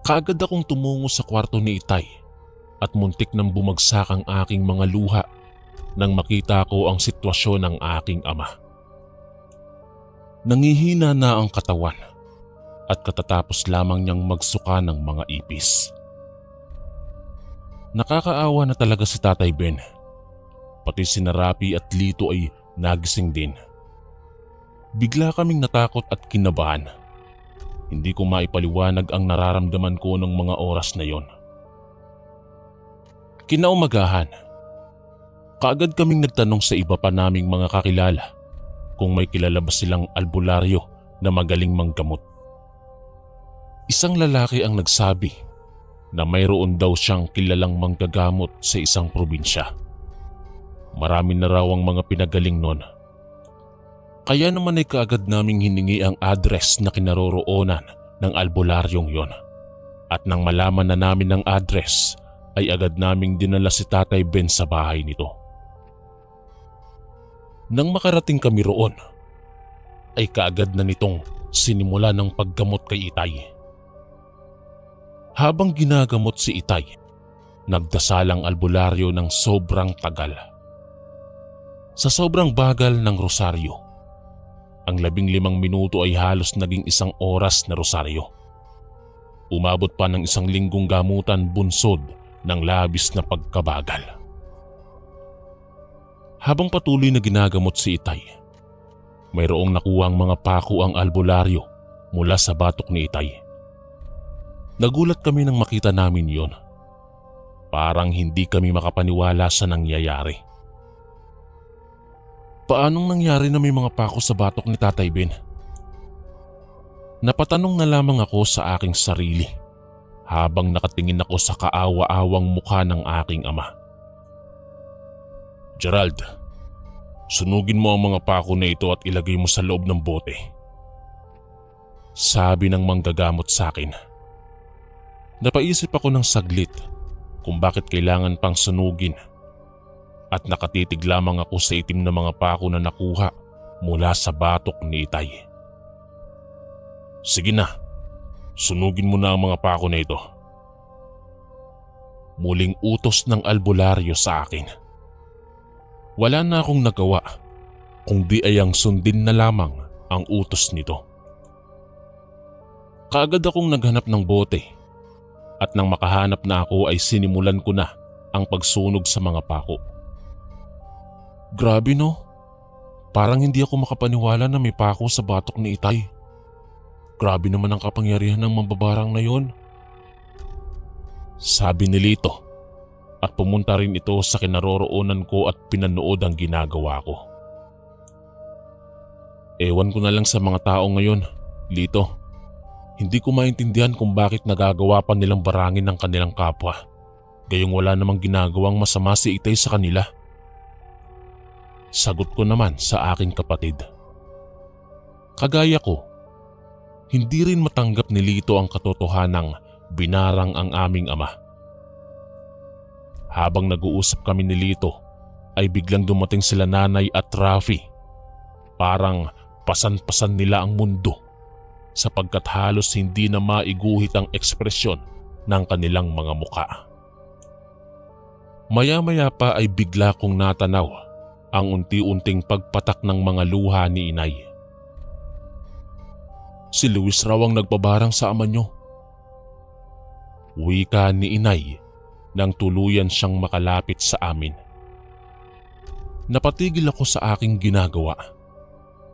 Kaagad akong tumungo sa kwarto ni Itay at muntik nang bumagsak ang aking mga luha nang makita ko ang sitwasyon ng aking ama. Nangihina na ang katawan at katatapos lamang niyang magsuka ng mga ipis. Nakakaawa na talaga si Tatay Ben. Pati si Rafi at Lito ay nagising din. Bigla kaming natakot at kinabahan. Hindi ko maipaliwanag ang nararamdaman ko ng mga oras na yon. Kinaumagahan, kaagad kaming nagtanong sa iba pa naming mga kakilala kung may kilala ba silang albularyo na magaling manggamot. Isang lalaki ang nagsabi na mayroon daw siyang kilalang manggagamot sa isang probinsya. Marami na raw ang mga pinagaling nun. Kaya naman ay kaagad naming hiningi ang address na kinaroroonan ng albularyong yon. At nang malaman na namin ang address, ay agad naming dinala si Tatay Ben sa bahay nito. Nang makarating kami roon, ay kaagad na nitong sinimula ng paggamot kay Itay. Habang ginagamot si Itay, nagdasal ang albularyo ng sobrang tagal. Sa sobrang bagal ng rosaryo, ang 15 minuto ay halos naging 1 oras na rosaryo. Umabot pa ng 1 linggong gamutan bunsod ng labis na pagkabagal. Habang patuloy na ginagamot si Itay, mayroong nakuhang mga pako ang albularyo mula sa batok ni Itay. Nagulat kami nang makita namin yon. Parang hindi kami makapaniwala sa nangyayari. Paanong nangyari na may mga pako sa batok ni Tatay Ben? Napatanong na lamang ako sa aking sarili habang nakatingin ako sa kaawa-awang mukha ng aking ama. Gerald, sunugin mo ang mga pako na ito at ilagay mo sa loob ng bote. Sabi ng manggagamot sa akin. Napaisip ako ng saglit kung bakit kailangan pang sunugin at nakatitig lamang ako sa itim na mga pako na nakuha mula sa batok ni Itay. Sige na, sunugin mo na ang mga pako na ito. Muling utos ng albularyo sa akin. Wala na akong nagawa kung di ay ang sundin na lamang ang utos nito. Kaagad akong naghanap ng bote at nang makahanap na ako ay sinimulan ko na ang pagsunog sa mga pako. Grabe no, parang hindi ako makapaniwala na may pako sa batok ni Itay. Grabe naman ang kapangyarihan ng mambabarang na yon. Sabi ni Lito at pumunta rin ito sa kinaroroonan ko at pinanood ang ginagawa ko. Ewan ko na lang sa mga tao ngayon, Lito. Hindi ko maintindihan kung bakit nagagawa pa nilang barangin ng kanilang kapwa. Gayong wala namang ginagawang masama si Itay sa kanila. Sagot ko naman sa aking kapatid. Kagaya ko, hindi rin matanggap ni Lito ang katotohanang binarang ang aming ama. Habang nag-uusap kami ni Lito, ay biglang dumating sila Nanay at Rafi. Parang pasan-pasan nila ang mundo sapagkat halos hindi na maiguhit ang ekspresyon ng kanilang mga muka. Maya-maya pa ay bigla kong natanaw ang unti-unting pagpatak ng mga luha ni inay. Si Luis raw ang nagpabarang sa ama niyo. Wika ni inay nang tuluyan siyang makalapit sa amin. Napatigil ako sa aking ginagawa.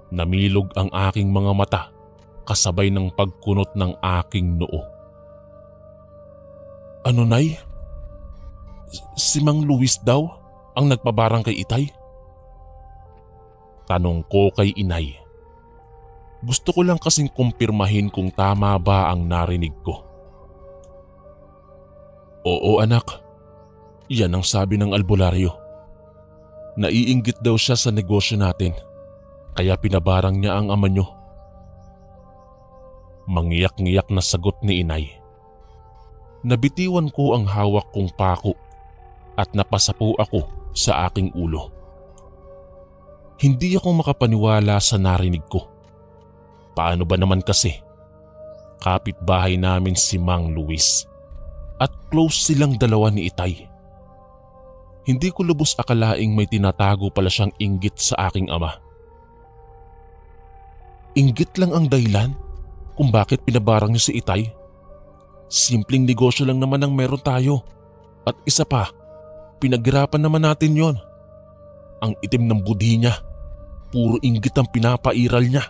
Namilog ang aking mga mata kasabay ng pagkunot ng aking noo. Ano, Nay? Si Mang Luis daw ang nagpabarang kay itay? Tanong ko kay inay. Gusto ko lang kasing kumpirmahin kung tama ba ang narinig ko. Oo anak, yan ang sabi ng albularyo. Naiinggit daw siya sa negosyo natin, kaya pinabarang niya ang ama niyo. Mangiyak-ngiyak na sagot ni inay. Nabitiwan ko ang hawak kong pako at napasapo ako sa aking ulo. Hindi ako makapaniwala sa narinig ko. Paano ba naman kasi? Kapitbahay namin si Mang Luis at close silang dalawa ni itay. Hindi ko lubos akalaing may tinatago pala siyang inggit sa aking ama. Inggit lang ang dahilan kung bakit pinabarang niyo si itay. Simpleng negosyo lang naman ang meron tayo. At isa pa, pinaghirapan naman natin yon. Ang itim ng budhi niya, puro inggit ang pinapairal niya.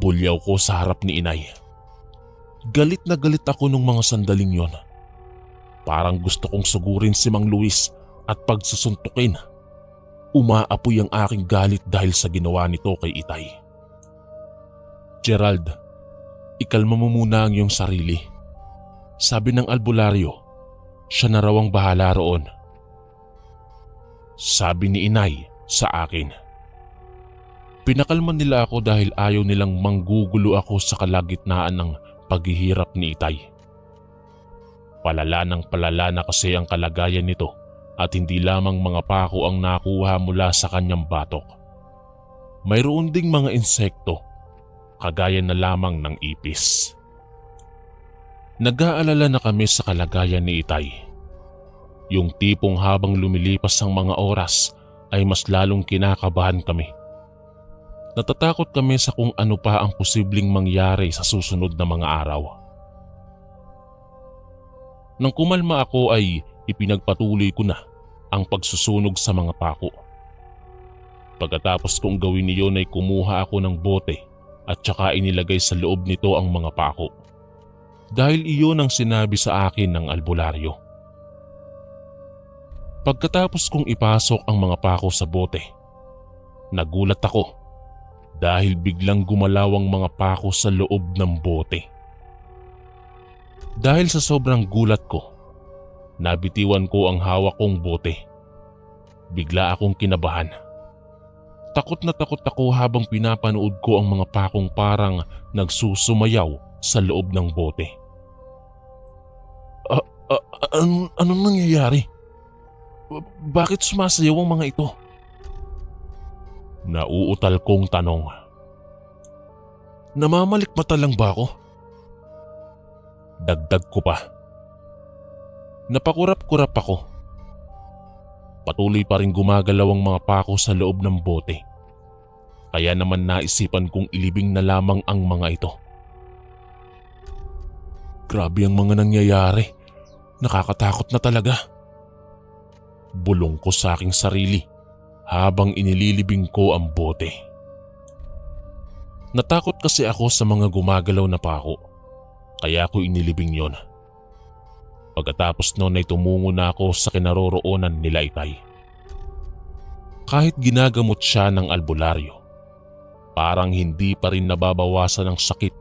Bulyaw ko sa harap ni inay. Galit na galit ako nung mga sandaling yon. Parang gusto kong sugurin si Mang Luis at pagsusuntukin. Umaapoy ang aking galit dahil sa ginawa nito kay itay. Gerald, ikalma mo muna ang iyong sarili. Sabi ng albularyo, siya na raw ang bahala roon. Sabi ni inay sa akin. Pinakalman nila ako dahil ayaw nilang manggugulo ako sa kalagitnaan ng paghihirap ni itay. Palala ng palala na kasi ang kalagayan nito at hindi lamang mga pako ang nakuha mula sa kanyang batok. Mayroon ding mga insekto, kagaya na lamang ng ipis. Nag-aalala na kami sa kalagayan ni itay. Yung tipong habang lumilipas ang mga oras ay mas lalong kinakabahan kami. Natatakot kami sa kung ano pa ang posibleng mangyari sa susunod na mga araw. Nang kumalma ako ay ipinagpatuloy ko na ang pagsusunog sa mga pako. Pagkatapos kong gawin niyon ay kumuha ako ng bote at saka inilagay sa loob nito ang mga pako. Dahil iyon ang sinabi sa akin ng albularyo. Pagkatapos kong ipasok ang mga pako sa bote, nagulat ako dahil biglang gumalaw ang mga pako sa loob ng bote. Dahil sa sobrang gulat ko, nabitiwan ko ang hawak kong bote. Bigla akong kinabahan. Takot na takot ako habang pinapanood ko ang mga pakong parang nagsusumayaw sa loob ng bote. Anong nangyayari? Bakit sumasayaw ang mga ito? Nauutal kong tanong. Namamalikmata lang ba ako? Dagdag ko pa. Napakurap-kurap ako. Patuloy pa rin gumagalaw ang mga pako sa loob ng bote. Kaya naman naisipan kong ilibing na lamang ang mga ito. Grabe ang mga nangyayari. Nakakatakot na talaga. Bulong ko sa aking sarili habang inililibing ko ang bote. Natakot kasi ako sa mga gumagalaw na pako. Kaya ko inilibing yon. Pagkatapos noon ay tumungo na ako sa kinaroroonan nila itay. Kahit ginagamot siya ng albularyo, parang hindi pa rin nababawasan ang sakit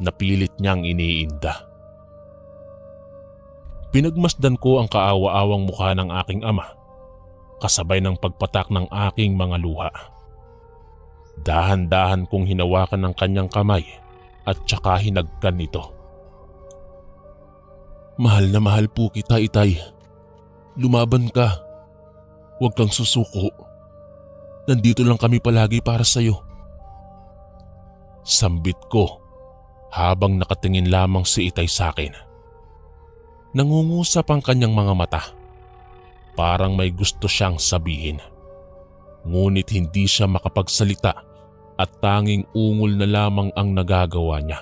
na pilit niyang iniinda. Pinagmasdan ko ang kaawa-awang mukha ng aking ama, kasabay ng pagpatak ng aking mga luha. Dahan-dahan kong hinawakan ng kanyang kamay at tsaka hinagkan nito. Mahal na mahal po kita, itay. Lumaban ka. Huwag kang susuko. Nandito lang kami palagi para sa'yo. Sambit ko habang nakatingin lamang si Itay sa akin. Nangungusap ang kanyang mga mata. Parang may gusto siyang sabihin. Ngunit hindi siya makapagsalita at tanging ungol na lamang ang nagagawa niya.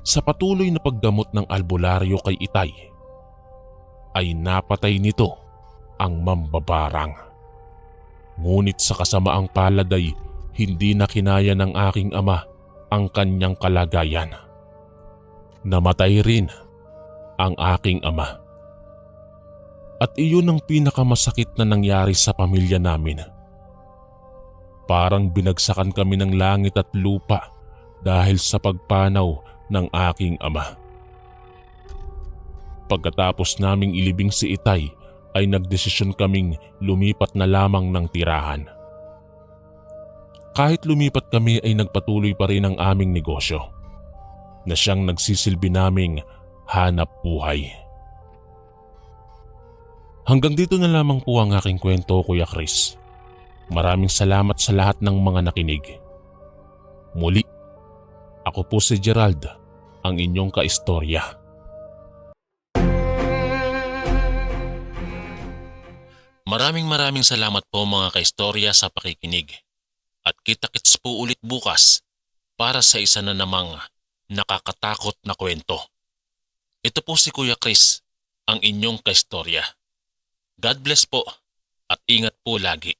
Sa patuloy na pagdamot ng albularyo kay Itay, ay napatay nito ang mambabarang. Ngunit sa kasamaang palad ay hindi na kinaya ng aking ama ang kanyang kalagayan. Namatay rin ang aking ama. At iyon ang pinakamasakit na nangyari sa pamilya namin. Parang binagsakan kami ng langit at lupa dahil sa pagpanaw ng aking ama. Pagkatapos naming ilibing si Itay ay nagdesisyon kaming lumipat na lamang ng tirahan. Kahit lumipat kami ay nagpatuloy pa rin ang aming negosyo na siyang nagsisilbi naming hanap buhay. Hanggang dito na lamang po ang aking kwento, Kuya Chris. Maraming salamat sa lahat ng mga nakinig. Muli, ako po si Gerald, ang inyong kaistorya. Maraming salamat po mga kaistorya sa pakikinig. At kita-kits po ulit bukas para sa isa na namang nakakatakot na kwento. Ito po si Kuya Chris, ang inyong kaistorya. God bless po at ingat po lagi.